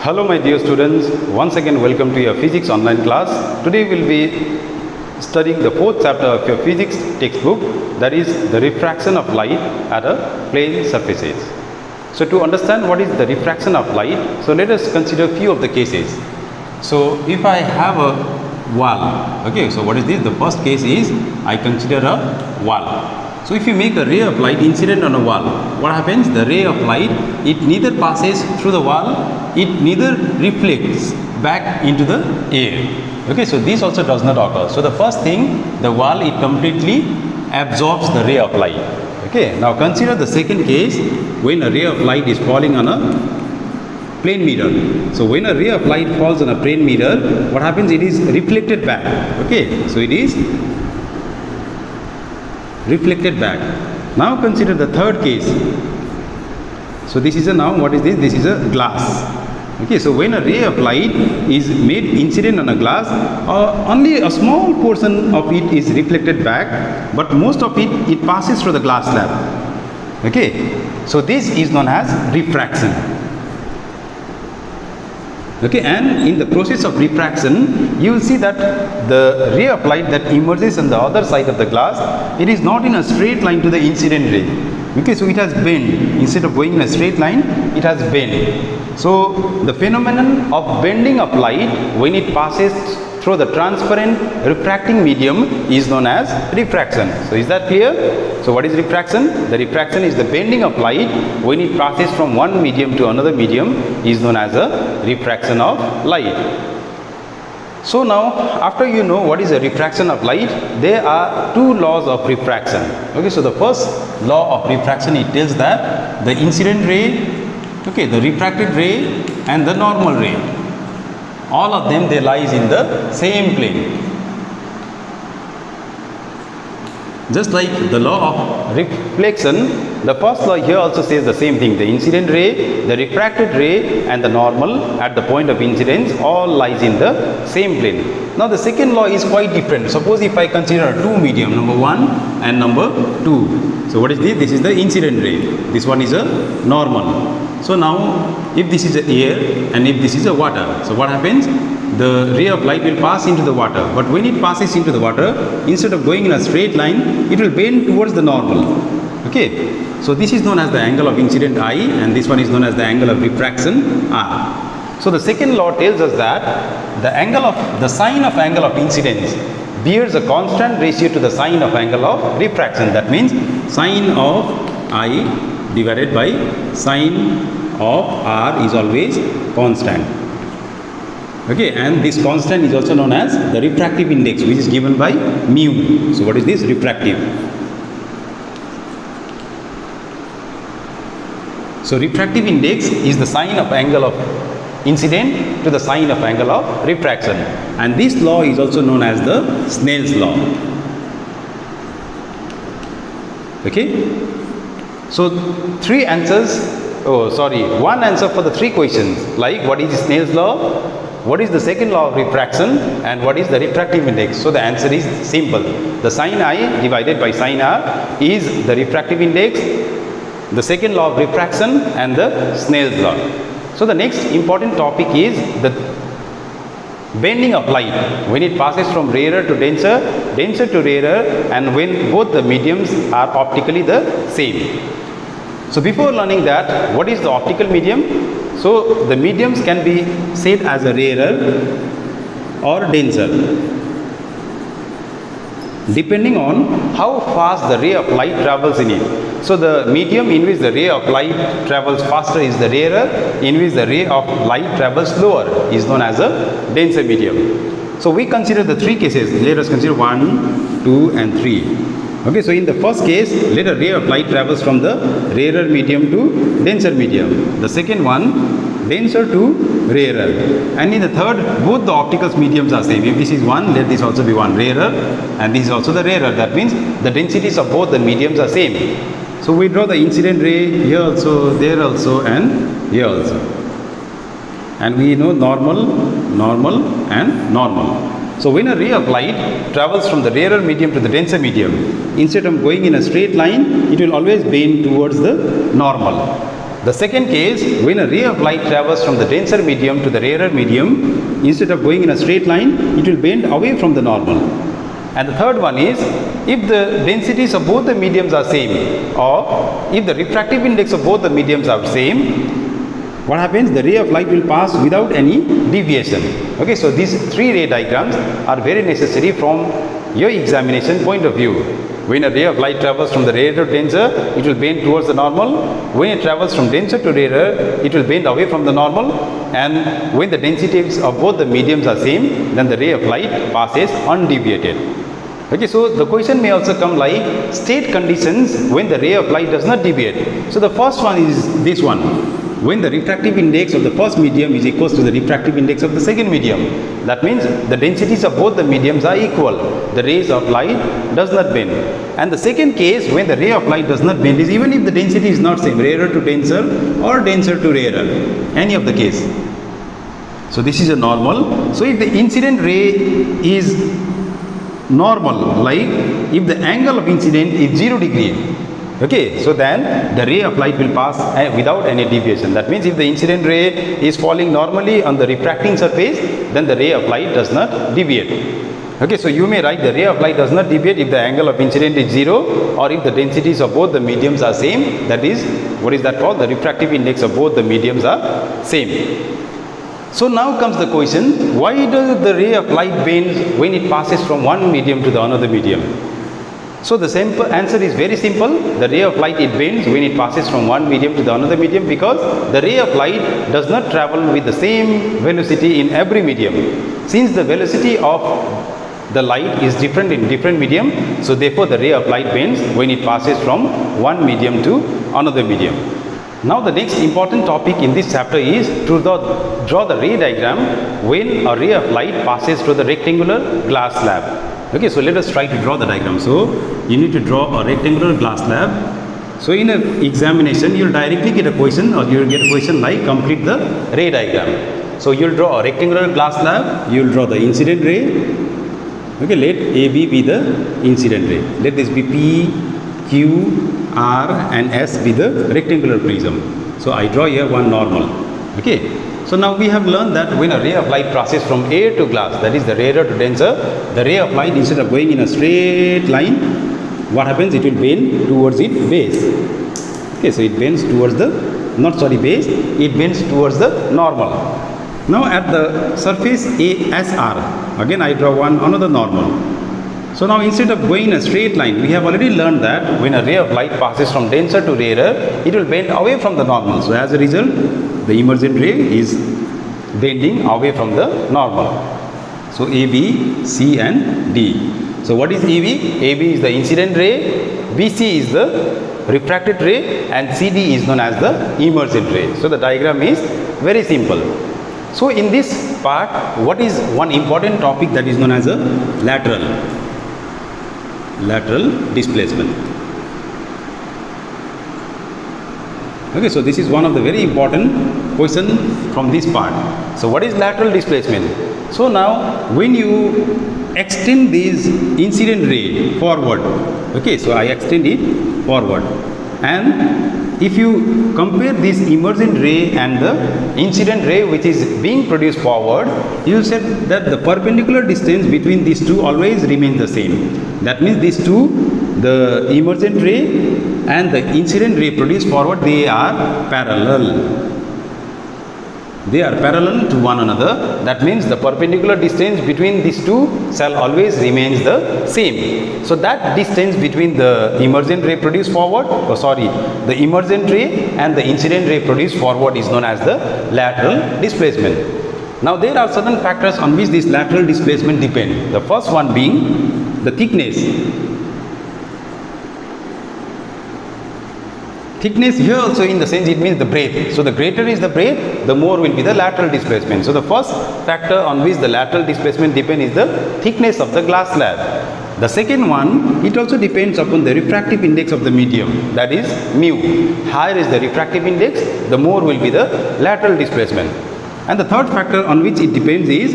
Hello my dear students, once again welcome to your physics online class. Today we will be studying the fourth chapter of your physics textbook, that is the refraction of light at a plane surfaces. So to understand what is the refraction of light, so let us consider few of the cases. So if I have a wall, okay, so what is this? The first case is I consider a wall. So if you make a ray of light incident on a wall, what happens? The ray of light, it neither passes through the wall, it neither reflects back into the air. Okay, so this also does not occur. So the first thing, the wall, it completely absorbs the ray of light. Okay, now consider the second case when a ray of light is falling on a plane mirror. So when a ray of light falls on a plane mirror, what happens? It is reflected back. Okay, so it is reflected back. Now consider the third case. So this is a, now what is this? This is a glass. Okay, so when a ray of light is made incident on a glass, only a small portion of it is reflected back, but most of it passes through the glass slab. Okay, so this is known as refraction. Okay, and in the process of refraction, you will see that the ray of light that emerges on the other side of the glass, it is not in a straight line to the incident ray. Okay, so it has bent. Instead of going in a straight line, it has bent. So the phenomenon of bending of light when it passes through the transparent refracting medium is known as refraction. So is that clear? So what is refraction? The refraction is the bending of light when it passes from one medium to another medium is known as a refraction of light. So now after you know what is a refraction of light, there are two laws of refraction. Okay, so the first law of refraction, it tells that the incident ray, okay, the refracted ray and the normal ray, all of them, they lies in the same plane. Just like the law of reflection, the first law here also says the same thing. The incident ray, the refracted ray and the normal at the point of incidence all lies in the same plane. Now the second law is quite different. Suppose if I consider two medium, number 1 and number 2. So what is this? This is the incident ray. This one is a normal. So now if this is a air and if this is a water, so what happens? The ray of light will pass into the water, but when it passes into the water, instead of going in a straight line, it will bend towards the normal. Okay, so this is known as the angle of incident I, and this one is known as the angle of refraction R. So the second law tells us that the sine of angle of incidence bears a constant ratio to the sine of angle of refraction. That means sine of I divided by sine of R is always constant. Okay, and this constant is also known as the refractive index, which is given by mu. So what is this? Refractive. So refractive index is the sine of angle of incident to the sine of angle of refraction, and this law is also known as the Snell's law. Okay, so one answer for the three questions, like what is Snell's law, what is the second law of refraction, and what is the refractive index. So the answer is simple. The sine I divided by sine R is the refractive index, the second law of refraction and the Snell's law. So the next important topic is the bending of light when it passes from rarer to denser, denser to rarer, and when both the mediums are optically the same. So before learning that, what is the optical medium? So the mediums can be said as a rarer or denser, depending on how fast the ray of light travels in it. So the medium in which the ray of light travels faster is the rarer, in which the ray of light travels slower is known as a denser medium. So we consider the three cases. Let us consider 1, 2 and 3. Okay, so in the first case, let a ray of light travels from the rarer medium to denser medium. The second one, denser to rarer. And in the third, both the optical mediums are same. If this is 1, let this also be 1, rarer, and this is also the rarer. That means the densities of both the mediums are same. So we draw the incident ray here also, there also, and here also. And we know normal, normal and normal. So when a ray of light travels from the rarer medium to the denser medium, instead of going in a straight line, it will always bend towards the normal. The second case, when a ray of light travels from the denser medium to the rarer medium, instead of going in a straight line, it will bend away from the normal. And the third one is, if the densities of both the mediums are same, or if the refractive index of both the mediums are same, what happens? The ray of light will pass without any deviation. Okay, so these three ray diagrams are very necessary from your examination point of view. When a ray of light travels from the rarer to denser, it will bend towards the normal. When it travels from denser to rarer, it will bend away from the normal. And when the densities of both the mediums are same, then the ray of light passes undeviated. Okay, so the question may also come like state conditions when the ray of light does not deviate. So the first one is this one. When the refractive index of the first medium is equal to the refractive index of the second medium. That means the densities of both the mediums are equal. The rays of light does not bend. And the second case, when the ray of light does not bend, is even if the density is not same, rarer to denser or denser to rarer, any of the case. So this is a normal. So if the incident ray is normal, like if the angle of incident is 0 degree, okay, so then the ray of light will pass without any deviation. That means if the incident ray is falling normally on the refracting surface, then the ray of light does not deviate. Okay, so you may write the ray of light does not deviate if the angle of incident is 0 or if the densities of both the mediums are same. That is, what is that called? The refractive index of both the mediums are same. So now comes the question, why does the ray of light bend when it passes from one medium to the another medium? So the simple answer is very simple. The ray of light, it bends when it passes from one medium to the another medium, because the ray of light does not travel with the same velocity in every medium. Since the velocity of the light is different in different medium, so therefore the ray of light bends when it passes from one medium to another medium. Now the next important topic in this chapter is to draw the ray diagram when a ray of light passes through the rectangular glass slab. Okay, so let us try to draw the diagram. So you need to draw a rectangular glass slab. So in an examination, you will directly get a question, or you will get a question like complete the ray diagram. So you will draw a rectangular glass slab, you will draw the incident ray. Okay, let AB be the incident ray. Let this be P, Q, R and S be the rectangular prism. So I draw here one normal. Okay. So now we have learned that when a ray of light passes from air to glass, that is the rarer to denser, the ray of light, instead of going in a straight line, what happens? It will bend towards its base. Okay, so it bends towards the, base, it bends towards the normal. Now at the surface ASR, again I draw another normal. So now instead of going in a straight line, we have already learned that when a ray of light passes from denser to rarer, it will bend away from the normal. So as a result, the emergent ray is bending away from the normal. So AB, C and D. So what is AB? AB is the incident ray, BC is the refracted ray and CD is known as the emergent ray. So the diagram is very simple. So in this part, what is one important topic that is known as a lateral displacement. Okay, so this is one of the very important question from this part. So what is lateral displacement? So now when you extend this incident ray forward, okay, so I extend it forward, and if you compare this emergent ray and the incident ray which is being produced forward, you said that the perpendicular distance between these two always remains the same. That means these two, the emergent ray and the incident ray produced forward, they are parallel. They are parallel to one another. That means the perpendicular distance between these two shall always remains the same. So that distance between the emergent ray produced forward, the emergent ray and the incident ray produced forward is known as the lateral displacement. Now there are certain factors on which this lateral displacement depend. The first one being the thickness. Thickness here also in the sense it means the breadth. So the greater is the breadth, the more will be the lateral displacement. So the first factor on which the lateral displacement depends is the thickness of the glass slab. The second one, it also depends upon the refractive index of the medium, that is mu. Higher is the refractive index, the more will be the lateral displacement. And the third factor on which it depends is,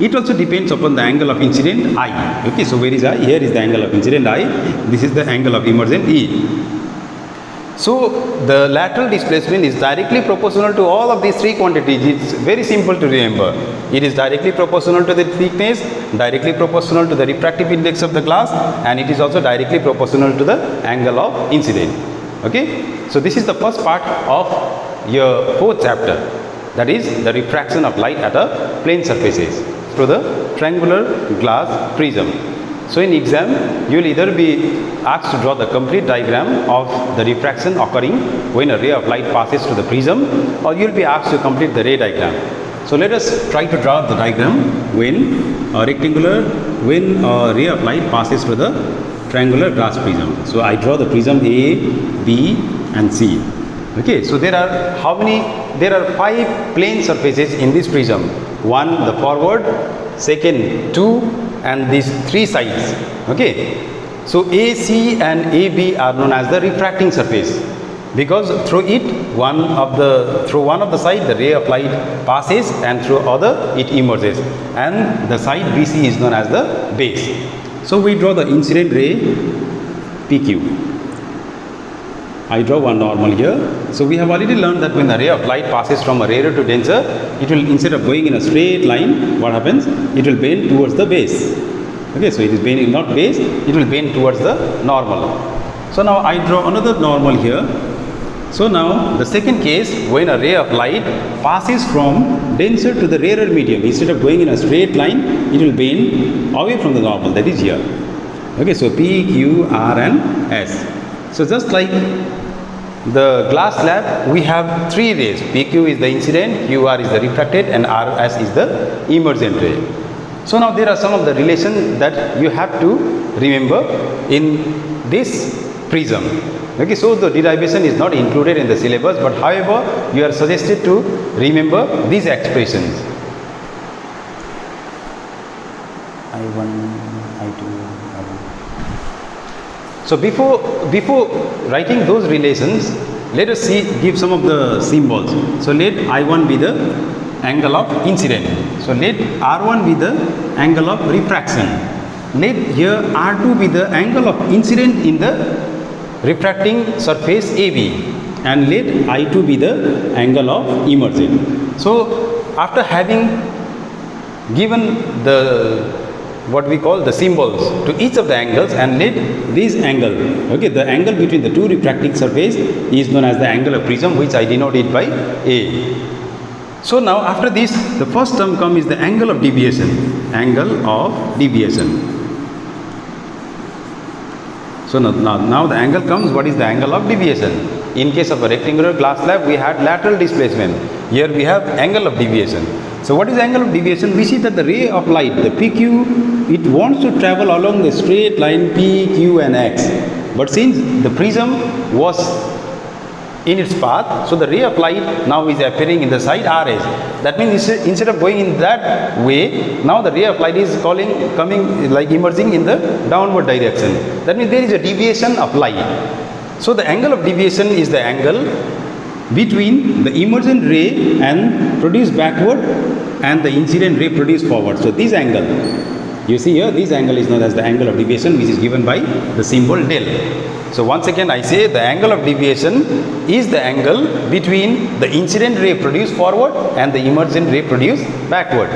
it also depends upon the angle of incident I. Okay, so where is I? Here is the angle of incident I. This is the angle of emergent E. So the lateral displacement is directly proportional to all of these three quantities. It's very simple to remember. It is directly proportional to the thickness, directly proportional to the refractive index of the glass, and it is also directly proportional to the angle of incidence. Okay. So this is the first part of your fourth chapter, that is the refraction of light at a plane surfaces through the triangular glass prism. So in exam, you will either be asked to draw the complete diagram of the refraction occurring when a ray of light passes through the prism, or you will be asked to complete the ray diagram. So let us try to draw the diagram when a ray of light passes through the triangular glass prism. So I draw the prism A, B and C. Okay, so there are how many? There are 5 plane surfaces in this prism. One, the forward, second 2, and these 3 sides. Okay, so AC and AB are known as the refracting surface, because through one of the side the ray of light passes, and through other it emerges, and the side BC is known as the base. So we draw the incident ray PQ. I draw one normal here. So we have already learned that when the ray of light passes from a rarer to denser, it will, instead of going in a straight line, what happens? It will bend towards the base. Okay, so it is bending not base, it will bend towards the normal. So now I draw another normal here. So now the second case, when a ray of light passes from denser to the rarer medium, instead of going in a straight line, it will bend away from the normal, that is here. Okay, so P, Q, R and S. So just like the glass slab, we have 3 rays. PQ is the incident, QR is the refracted, and RS is the emergent ray. So now there are some of the relations that you have to remember in this prism. Okay, so the derivation is not included in the syllabus, but however you are suggested to remember these expressions. I1, I2. So before writing those relations, let us give some of the symbols. So let I1 be the angle of incident. So let R1 be the angle of refraction. Let here R2 be the angle of incident in the refracting surface AB, and let I2 be the angle of emergent. So after having given the what we call the symbols to each of the angles, and let this angle, okay, the angle between the two refracting surface is known as the angle of prism, which I denote it by A. So now after this, the first term comes is the angle of deviation. Angle of deviation. So now the angle comes, what is the angle of deviation? In case of a rectangular glass slab, we had lateral displacement. Here we have angle of deviation. So what is angle of deviation? We see that the ray of light, the PQ, it wants to travel along the straight line P, Q and X. But since the prism was in its path, so the ray of light now is appearing in the side RS. That means instead of going in that way, now the ray of light is coming like emerging in the downward direction. That means there is a deviation of light. So the angle of deviation is the angle between the emergent ray and produced backward and the incident ray produced forward. So this angle, you see here, this angle is known as the angle of deviation, which is given by the symbol del. So once again I say the angle of deviation is the angle between the incident ray produced forward and the emergent ray produced backward.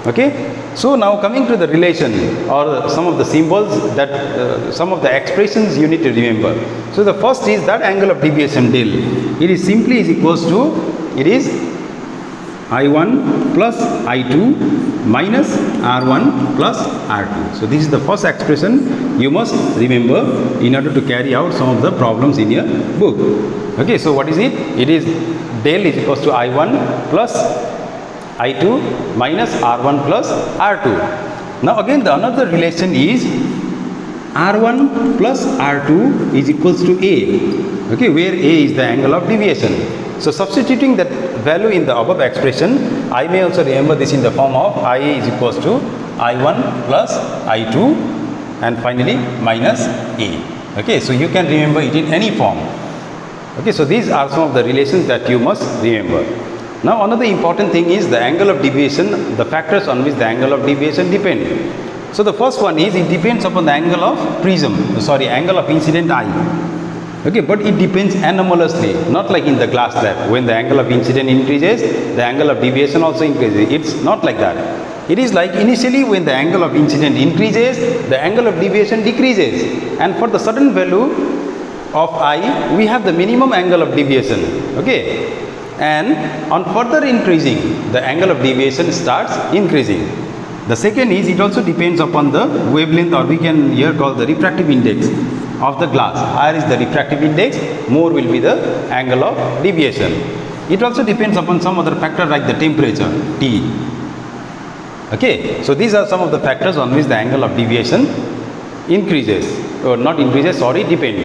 Okay. So now coming to the relation or some of the symbols that some of the expressions you need to remember. So the first is that angle of deviation del. It is simply is equals to, it is I1 plus I2 minus R1 plus R2. So this is the first expression you must remember in order to carry out some of the problems in your book. Okay, so what is it? It is del is equals to I1 plus I2 minus R1 plus R2. Now again the another relation is R1 plus R2 is equals to A. Okay, where A is the angle of deviation. So substituting that value in the above expression, I may also remember this in the form of I is equals to I1 plus I2 and finally minus A. Okay, so you can remember it in any form. Okay, so these are some of the relations that you must remember. Now another important thing is the angle of deviation, the factors on which the angle of deviation depend. So the first one is it depends upon the angle of angle of incident I. Okay, but it depends anomalously, not like in the glass slab. When the angle of incidence increases, the angle of deviation also increases. It's not like that. It is like initially when the angle of incidence increases, the angle of deviation decreases. And for the certain value of I, we have the minimum angle of deviation. Okay. And on further increasing, the angle of deviation starts increasing. The second is, it also depends upon the wavelength, or we can here call the refractive index of the glass. Higher is the refractive index, more will be the angle of deviation. It also depends upon some other factor like the temperature, T. Okay, so these are some of the factors on which the angle of deviation increases, or not increases, sorry, depends.